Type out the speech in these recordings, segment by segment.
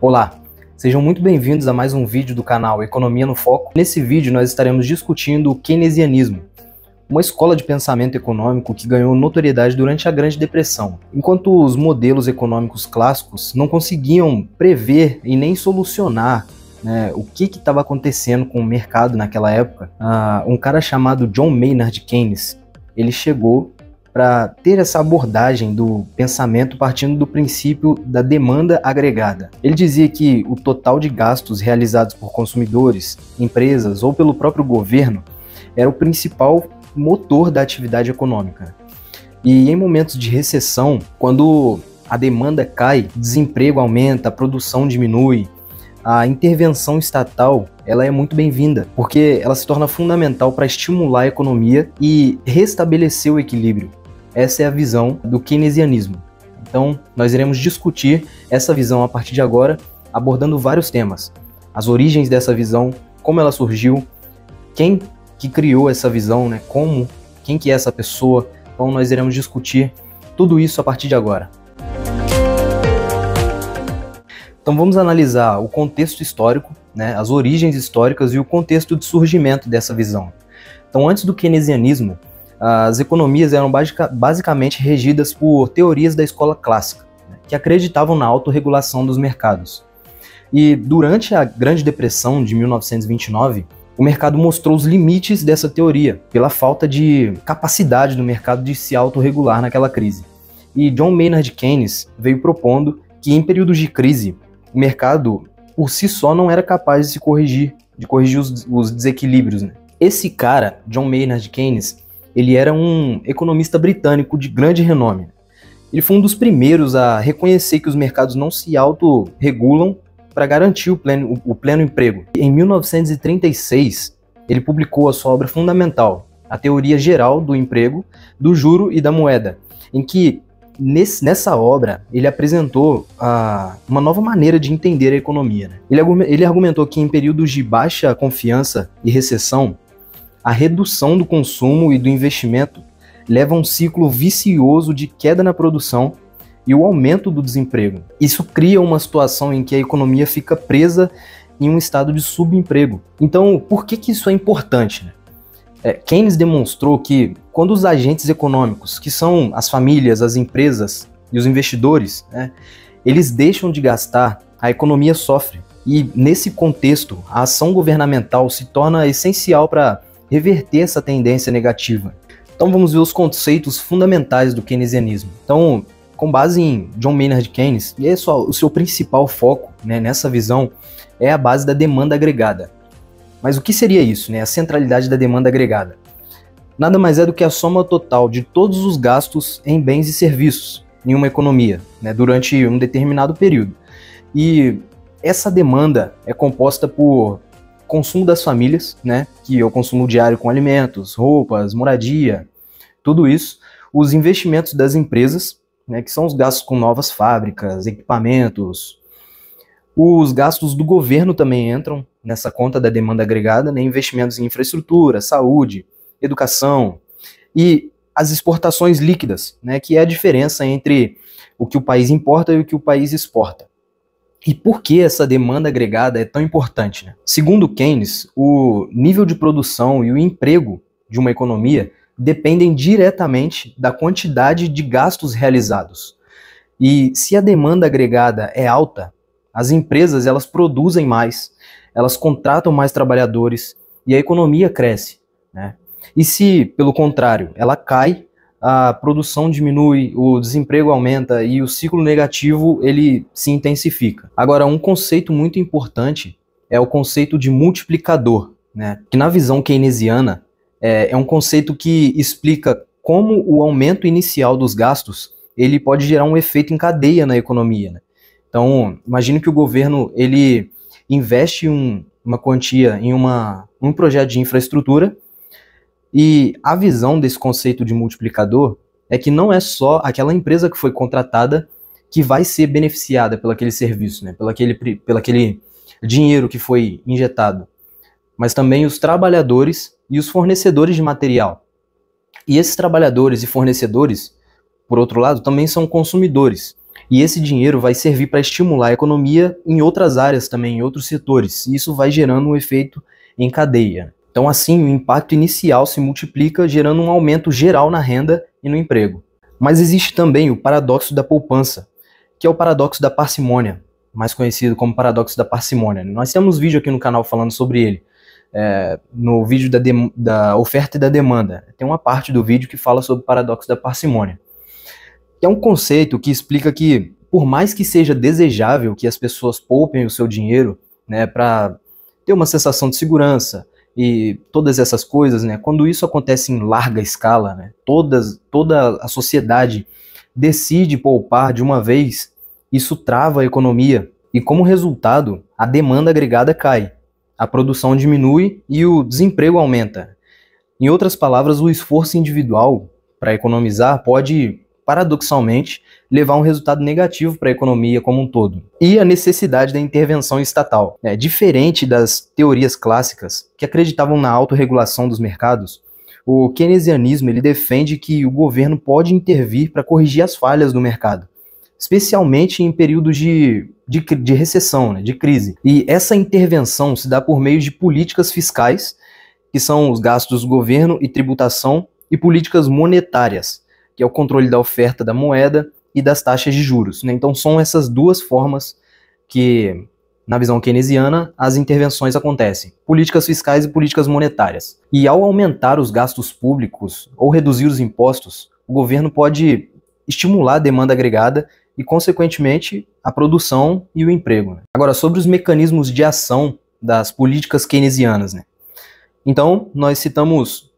Olá, sejam muito bem-vindos a mais um vídeo do canal Economia no Foco. Nesse vídeo nós estaremos discutindo o keynesianismo, uma escola de pensamento econômico que ganhou notoriedade durante a Grande Depressão. Enquanto os modelos econômicos clássicos não conseguiam prever e nem solucionar o que estava acontecendo com o mercado naquela época, um cara chamado John Maynard Keynes, ele chegou para ter essa abordagem do pensamento partindo do princípio da demanda agregada. Ele dizia que o total de gastos realizados por consumidores, empresas ou pelo próprio governo era o principal motor da atividade econômica. E em momentos de recessão, quando a demanda cai, o desemprego aumenta, a produção diminui, a intervenção estatal ela é muito bem-vinda, porque ela se torna fundamental para estimular a economia e restabelecer o equilíbrio. Essa é a visão do keynesianismo. Então, nós iremos discutir essa visão a partir de agora, abordando vários temas. As origens dessa visão, como ela surgiu, quem que criou essa visão, quem que é essa pessoa. Então, nós iremos discutir tudo isso a partir de agora. Então, vamos analisar o contexto histórico, as origens históricas e o contexto de surgimento dessa visão. Então, antes do keynesianismo, as economias eram basicamente regidas por teorias da escola clássica, que acreditavam na autorregulação dos mercados. E durante a Grande Depressão de 1929, o mercado mostrou os limites dessa teoria, pela falta de capacidade do mercado de se autorregular naquela crise. E John Maynard Keynes veio propondo que em períodos de crise, o mercado por si só não era capaz de corrigir os desequilíbrios. Esse cara, John Maynard Keynes, ele era um economista britânico de grande renome. Ele foi um dos primeiros a reconhecer que os mercados não se autorregulam para garantir o pleno emprego. Em 1936, ele publicou a sua obra fundamental, A Teoria Geral do Emprego, do Juro e da Moeda, em que, nessa obra, ele apresentou uma nova maneira de entender a economia. Ele argumentou que em períodos de baixa confiança e recessão, a redução do consumo e do investimento leva a um ciclo vicioso de queda na produção e o aumento do desemprego. Isso cria uma situação em que a economia fica presa em um estado de subemprego. Então, por que isso é importante? Keynes demonstrou que quando os agentes econômicos, que são as famílias, as empresas e os investidores, eles deixam de gastar, a economia sofre. E nesse contexto, a ação governamental se torna essencial para reverter essa tendência negativa. Então vamos ver os conceitos fundamentais do keynesianismo. Então, com base em John Maynard Keynes, o seu principal foco nessa visão é a base da demanda agregada. Mas o que seria isso, a centralidade da demanda agregada? Nada mais é do que a soma total de todos os gastos em bens e serviços em uma economia, durante um determinado período. E essa demanda é composta por consumo das famílias, que é o consumo diário com alimentos, roupas, moradia, tudo isso. Os investimentos das empresas, que são os gastos com novas fábricas, equipamentos. Os gastos do governo também entram nessa conta da demanda agregada, investimentos em infraestrutura, saúde, educação. E as exportações líquidas, que é a diferença entre o que o país importa e o que o país exporta. E por que essa demanda agregada é tão importante? Segundo Keynes, o nível de produção e o emprego de uma economia dependem diretamente da quantidade de gastos realizados. E se a demanda agregada é alta, as empresas elas produzem mais, elas contratam mais trabalhadores e a economia cresce. E se, pelo contrário, ela cai, a produção diminui, o desemprego aumenta e o ciclo negativo ele se intensifica. Agora, um conceito muito importante é o conceito de multiplicador, que na visão keynesiana é um conceito que explica como o aumento inicial dos gastos ele pode gerar um efeito em cadeia na economia. Então, imagine que o governo ele investe uma quantia em um projeto de infraestrutura. E a visão desse conceito de multiplicador é que não é só aquela empresa que foi contratada que vai ser beneficiada pelo aquele serviço, pelo aquele dinheiro que foi injetado, mas também os trabalhadores e os fornecedores de material. E esses trabalhadores e fornecedores, por outro lado, também são consumidores. E esse dinheiro vai servir para estimular a economia em outras áreas também, em outros setores. E isso vai gerando um efeito em cadeia. Então, assim, o impacto inicial se multiplica, gerando um aumento geral na renda e no emprego. Mas existe também o paradoxo da poupança, que é o paradoxo da parcimônia, mais conhecido como paradoxo da parcimônia. Nós temos vídeo aqui no canal falando sobre ele. No vídeo da oferta e da demanda. Tem uma parte do vídeo que fala sobre o paradoxo da parcimônia. É um conceito que explica que, por mais que seja desejável que as pessoas poupem o seu dinheiro, né, para ter uma sensação de segurança e todas essas coisas, né, quando isso acontece em larga escala, né, toda a sociedade decide poupar de uma vez, isso trava a economia e, como resultado, a demanda agregada cai. A produção diminui e o desemprego aumenta. Em outras palavras, o esforço individual para economizar pode, paradoxalmente, levar a um resultado negativo para a economia como um todo. E a necessidade da intervenção estatal. Diferente das teorias clássicas que acreditavam na autorregulação dos mercados, o keynesianismo ele defende que o governo pode intervir para corrigir as falhas do mercado, especialmente em períodos de recessão, né, de crise. E essa intervenção se dá por meio de políticas fiscais, que são os gastos do governo e tributação, e políticas monetárias, que é o controle da oferta da moeda e das taxas de juros, né? Então são essas duas formas que, na visão keynesiana, as intervenções acontecem. Políticas fiscais e políticas monetárias. E ao aumentar os gastos públicos ou reduzir os impostos, o governo pode estimular a demanda agregada e, consequentemente, a produção e o emprego. Agora, sobre os mecanismos de ação das políticas keynesianas, né? Então, nós citamos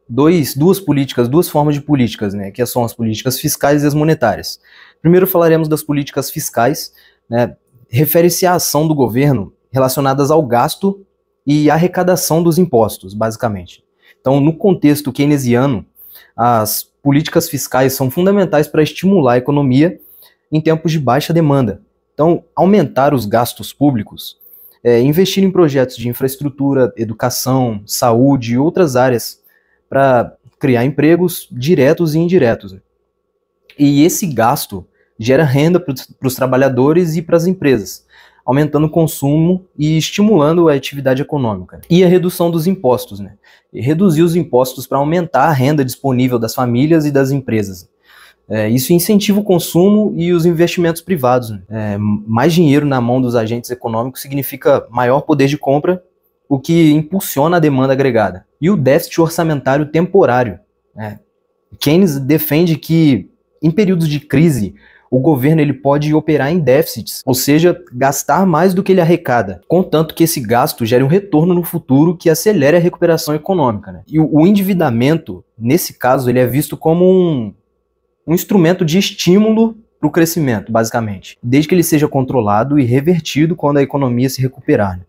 duas formas de políticas, né, que são as políticas fiscais e as monetárias. Primeiro falaremos das políticas fiscais, né, refere-se à ação do governo relacionadas ao gasto e arrecadação dos impostos, basicamente. Então, no contexto keynesiano, as políticas fiscais são fundamentais para estimular a economia em tempos de baixa demanda. Então, aumentar os gastos públicos, investir em projetos de infraestrutura, educação, saúde e outras áreas para criar empregos diretos e indiretos. E esse gasto gera renda para os trabalhadores e para as empresas, aumentando o consumo e estimulando a atividade econômica. E a redução dos impostos, né? Reduzir os impostos para aumentar a renda disponível das famílias e das empresas. Isso incentiva o consumo e os investimentos privados. Mais dinheiro na mão dos agentes econômicos significa maior poder de compra, o que impulsiona a demanda agregada. E o déficit orçamentário temporário. Keynes defende que, em períodos de crise, o governo ele pode operar em déficits, ou seja, gastar mais do que ele arrecada, contanto que esse gasto gere um retorno no futuro que acelere a recuperação econômica, né? E o endividamento, nesse caso, ele é visto como um instrumento de estímulo para o crescimento, basicamente, desde que ele seja controlado e revertido quando a economia se recuperar, né?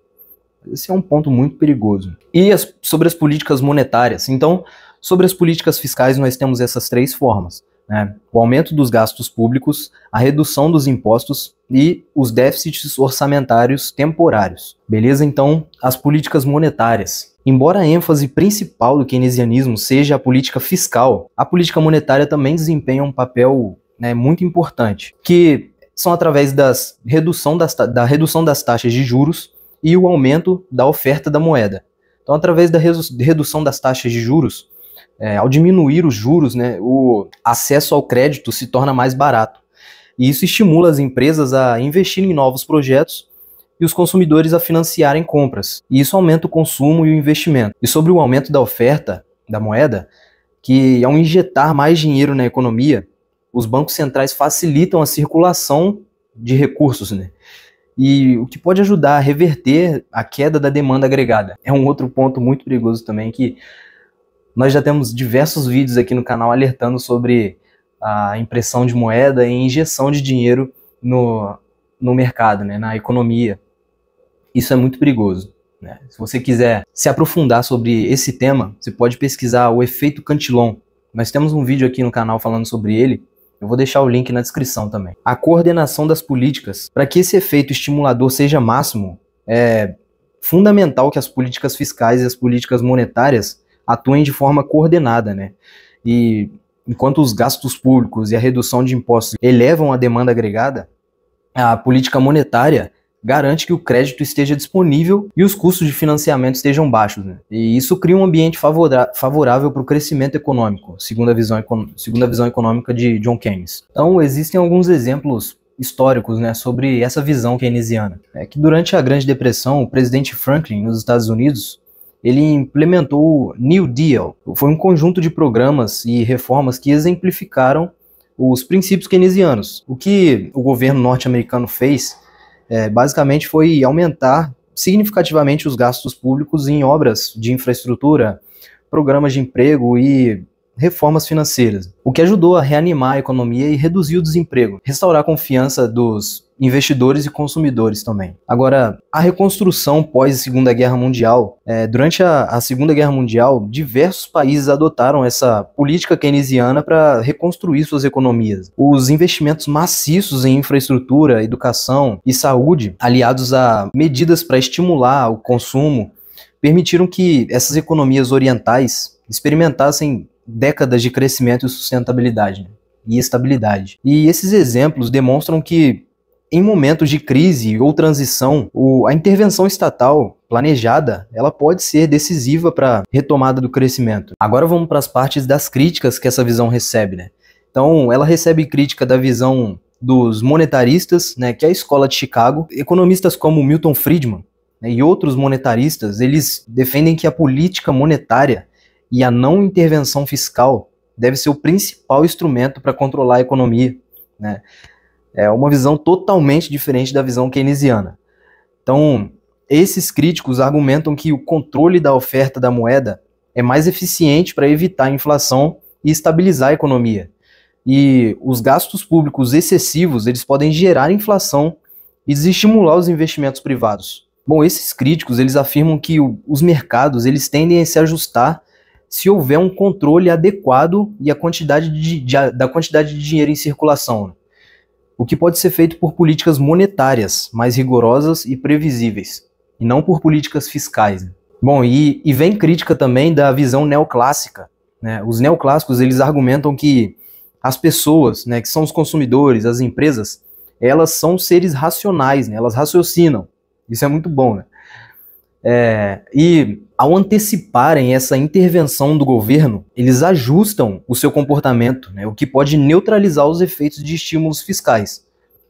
Esse é um ponto muito perigoso. E sobre as políticas monetárias. Então, sobre as políticas fiscais, nós temos essas três formas, né? O aumento dos gastos públicos, a redução dos impostos e os déficits orçamentários temporários. Beleza? Então, as políticas monetárias. Embora a ênfase principal do keynesianismo seja a política fiscal, a política monetária também desempenha um papel, né, muito importante, que são através da redução das taxas de juros e o aumento da oferta da moeda. Então, através da redução das taxas de juros, ao diminuir os juros, né, o acesso ao crédito se torna mais barato. E isso estimula as empresas a investirem em novos projetos e os consumidores a financiarem compras. E isso aumenta o consumo e o investimento. E sobre o aumento da oferta da moeda, que ao injetar mais dinheiro na economia, os bancos centrais facilitam a circulação de recursos, né? E o que pode ajudar a reverter a queda da demanda agregada. É um outro ponto muito perigoso também, que nós já temos diversos vídeos aqui no canal alertando sobre a impressão de moeda e injeção de dinheiro no mercado, né, na economia. Isso é muito perigoso, né? Se você quiser se aprofundar sobre esse tema, você pode pesquisar o efeito Cantillon. Nós temos um vídeo aqui no canal falando sobre ele. Eu vou deixar o link na descrição também. A coordenação das políticas. Para que esse efeito estimulador seja máximo, é fundamental que as políticas fiscais e as políticas monetárias atuem de forma coordenada, né? E enquanto os gastos públicos e a redução de impostos elevam a demanda agregada, a política monetária garante que o crédito esteja disponível e os custos de financiamento estejam baixos, né? E isso cria um ambiente favorável para o crescimento econômico, segundo a visão econômica de John Keynes. Então, existem alguns exemplos históricos, né, sobre essa visão keynesiana. É que durante a Grande Depressão, o presidente Franklin, nos Estados Unidos, ele implementou o New Deal. Foi um conjunto de programas e reformas que exemplificaram os princípios keynesianos. O que o governo norte-americano fez, basicamente, foi aumentar significativamente os gastos públicos em obras de infraestrutura, programas de emprego e reformas financeiras, o que ajudou a reanimar a economia e reduzir o desemprego, restaurar a confiança dos investidores e consumidores também. Agora, a reconstrução pós-Segunda Guerra Mundial, durante a Segunda Guerra Mundial, diversos países adotaram essa política keynesiana para reconstruir suas economias. Os investimentos maciços em infraestrutura, educação e saúde, aliados a medidas para estimular o consumo, permitiram que essas economias orientais experimentassem décadas de crescimento e sustentabilidade, né, e estabilidade. E esses exemplos demonstram que, em momentos de crise ou transição, a intervenção estatal planejada, ela pode ser decisiva para a retomada do crescimento. Agora vamos para as partes das críticas que essa visão recebe, né? Então, ela recebe crítica da visão dos monetaristas, né, que é a escola de Chicago. Economistas como Milton Friedman, né, e outros monetaristas, eles defendem que a política monetária e a não intervenção fiscal deve ser o principal instrumento para controlar a economia, né? É uma visão totalmente diferente da visão keynesiana. Então, esses críticos argumentam que o controle da oferta da moeda é mais eficiente para evitar a inflação e estabilizar a economia. E os gastos públicos excessivos, eles podem gerar inflação e desestimular os investimentos privados. Bom, esses críticos, eles afirmam que os mercados, eles tendem a se ajustar se houver um controle adequado e da quantidade de dinheiro em circulação, o que pode ser feito por políticas monetárias mais rigorosas e previsíveis, e não por políticas fiscais. Bom, e vem crítica também da visão neoclássica, né? Os neoclássicos, eles argumentam que as pessoas, né, que são os consumidores, as empresas, elas são seres racionais, né? Elas raciocinam. Isso é muito bom, né? E ao anteciparem essa intervenção do governo, eles ajustam o seu comportamento, né, o que pode neutralizar os efeitos de estímulos fiscais.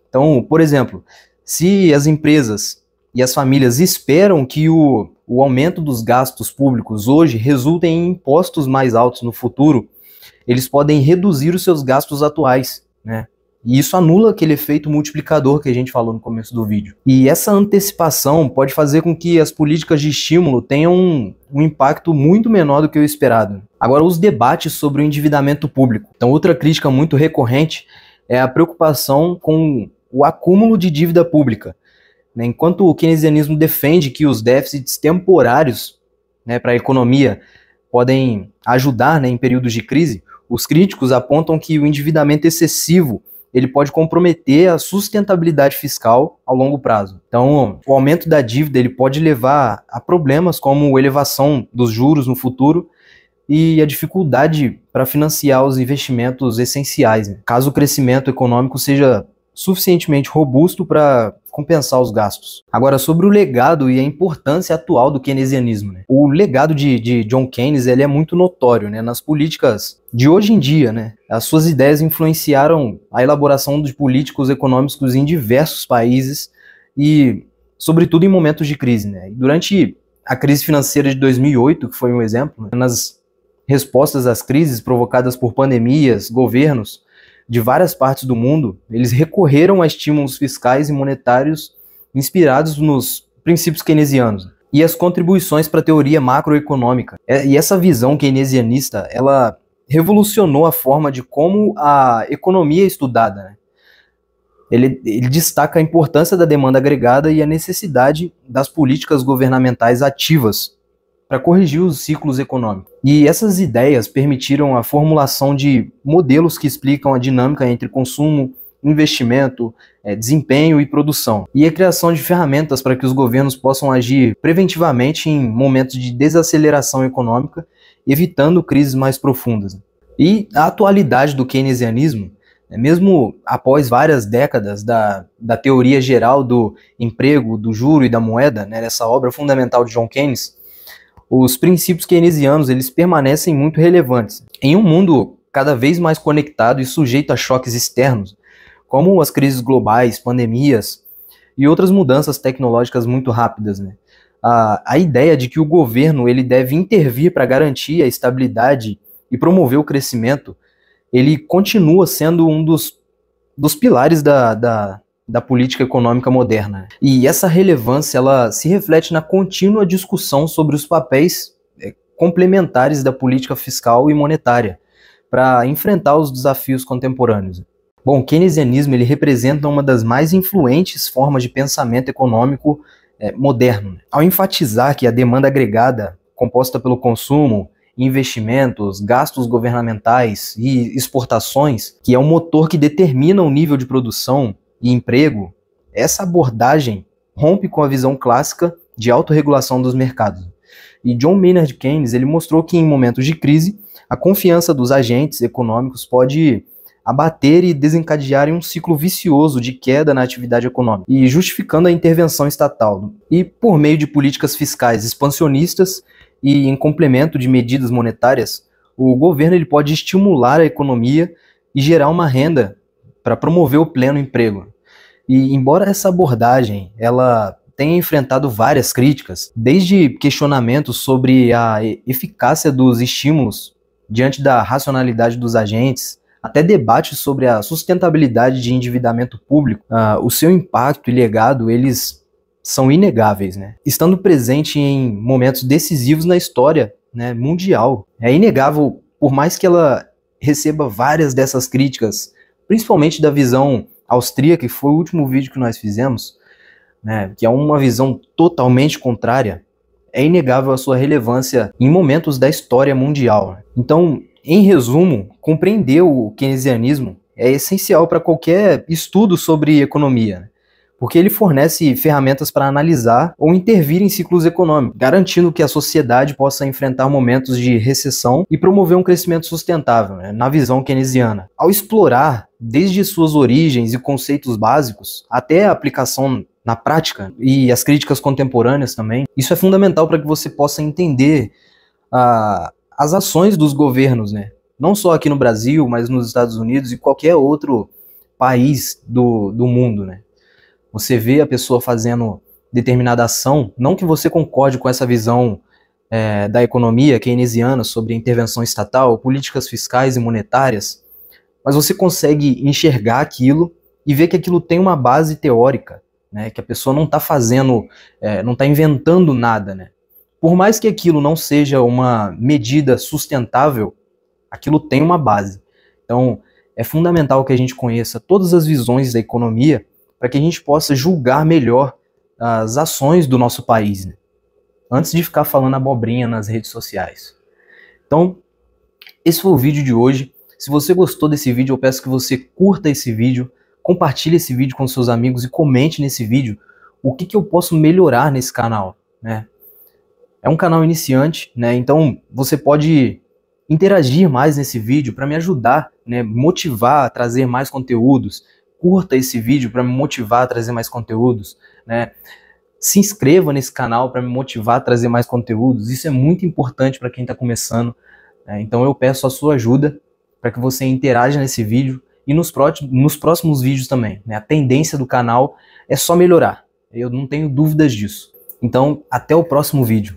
Então, por exemplo, se as empresas e as famílias esperam que o aumento dos gastos públicos hoje resulte em impostos mais altos no futuro, eles podem reduzir os seus gastos atuais, né? E isso anula aquele efeito multiplicador que a gente falou no começo do vídeo. E essa antecipação pode fazer com que as políticas de estímulo tenham um impacto muito menor do que o esperado. Agora, os debates sobre o endividamento público. Então, outra crítica muito recorrente é a preocupação com o acúmulo de dívida pública, né? Enquanto o keynesianismo defende que os déficits temporários, né, para a economia podem ajudar, né, em períodos de crise, os críticos apontam que o endividamento excessivo ele pode comprometer a sustentabilidade fiscal ao longo prazo. Então, o aumento da dívida ele pode levar a problemas como a elevação dos juros no futuro e a dificuldade para financiar os investimentos essenciais, né, caso o crescimento econômico seja suficientemente robusto para compensar os gastos. Agora, sobre o legado e a importância atual do keynesianismo, né? O legado de John Keynes ele é muito notório, né, nas políticas de hoje em dia, né? As suas ideias influenciaram a elaboração de políticos econômicos em diversos países e, sobretudo, em momentos de crise, né? Durante a crise financeira de 2008, que foi um exemplo, né, nas respostas às crises provocadas por pandemias, governos de várias partes do mundo, eles recorreram a estímulos fiscais e monetários inspirados nos princípios keynesianos e as contribuições para a teoria macroeconômica. E essa visão keynesianista, ela revolucionou a forma de como a economia é estudada, né? Ele destaca a importância da demanda agregada e a necessidade das políticas governamentais ativas para corrigir os ciclos econômicos. E essas ideias permitiram a formulação de modelos que explicam a dinâmica entre consumo, investimento, desempenho e produção. E a criação de ferramentas para que os governos possam agir preventivamente em momentos de desaceleração econômica, evitando crises mais profundas. E a atualidade do keynesianismo, mesmo após várias décadas da teoria geral do emprego, do juro e da moeda, né, essa obra fundamental de John Keynes, os princípios keynesianos eles permanecem muito relevantes. Em um mundo cada vez mais conectado e sujeito a choques externos, como as crises globais, pandemias e outras mudanças tecnológicas muito rápidas, né? A ideia de que o governo ele deve intervir para garantir a estabilidade e promover o crescimento, ele continua sendo um dos pilares da política econômica moderna. E essa relevância ela se reflete na contínua discussão sobre os papéis complementares da política fiscal e monetária para enfrentar os desafios contemporâneos. Bom, o keynesianismo ele representa uma das mais influentes formas de pensamento econômico moderno. Ao enfatizar que a demanda agregada, composta pelo consumo, investimentos, gastos governamentais e exportações, que é o motor que determina o nível de produção e emprego, essa abordagem rompe com a visão clássica de autorregulação dos mercados. E John Maynard Keynes ele mostrou que em momentos de crise, a confiança dos agentes econômicos pode abater e desencadear em um ciclo vicioso de queda na atividade econômica, e justificando a intervenção estatal. E por meio de políticas fiscais expansionistas e em complemento de medidas monetárias, o governo ele pode estimular a economia e gerar uma renda para promover o pleno emprego. E embora essa abordagem ela tenha enfrentado várias críticas, desde questionamentos sobre a eficácia dos estímulos diante da racionalidade dos agentes, até debates sobre a sustentabilidade de endividamento público, o seu impacto e legado, eles são inegáveis, né? Estando presente em momentos decisivos na história, né, mundial. É inegável, por mais que ela receba várias dessas críticas, principalmente da visão austríaca, que foi o último vídeo que nós fizemos, né, que é uma visão totalmente contrária, é inegável a sua relevância em momentos da história mundial. Então, em resumo, compreender o keynesianismo é essencial para qualquer estudo sobre economia, porque ele fornece ferramentas para analisar ou intervir em ciclos econômicos, garantindo que a sociedade possa enfrentar momentos de recessão e promover um crescimento sustentável, né, na visão keynesiana. Ao explorar desde suas origens e conceitos básicos até a aplicação na prática e as críticas contemporâneas também, isso é fundamental para que você possa entender as ações dos governos, né? Não só aqui no Brasil, mas nos Estados Unidos e qualquer outro país do mundo, né? Você vê a pessoa fazendo determinada ação, não que você concorde com essa visão da economia keynesiana sobre intervenção estatal, políticas fiscais e monetárias, mas você consegue enxergar aquilo e ver que aquilo tem uma base teórica, né? Que a pessoa não está fazendo, não está inventando nada, né? Por mais que aquilo não seja uma medida sustentável, aquilo tem uma base. Então, é fundamental que a gente conheça todas as visões da economia para que a gente possa julgar melhor as ações do nosso país, né? Antes de ficar falando abobrinha nas redes sociais. Então, esse foi o vídeo de hoje. Se você gostou desse vídeo, eu peço que você curta esse vídeo, compartilhe esse vídeo com seus amigos e comente nesse vídeo o que eu posso melhorar nesse canal, né? É um canal iniciante, né? Então você pode interagir mais nesse vídeo para me ajudar, né? Motivar a trazer mais conteúdos. Curta esse vídeo para me motivar a trazer mais conteúdos, né? Se inscreva nesse canal para me motivar a trazer mais conteúdos. Isso é muito importante para quem está começando, né? Então eu peço a sua ajuda para que você interaja nesse vídeo e nos próximos vídeos também, né? A tendência do canal é só melhorar. Eu não tenho dúvidas disso. Então, até o próximo vídeo.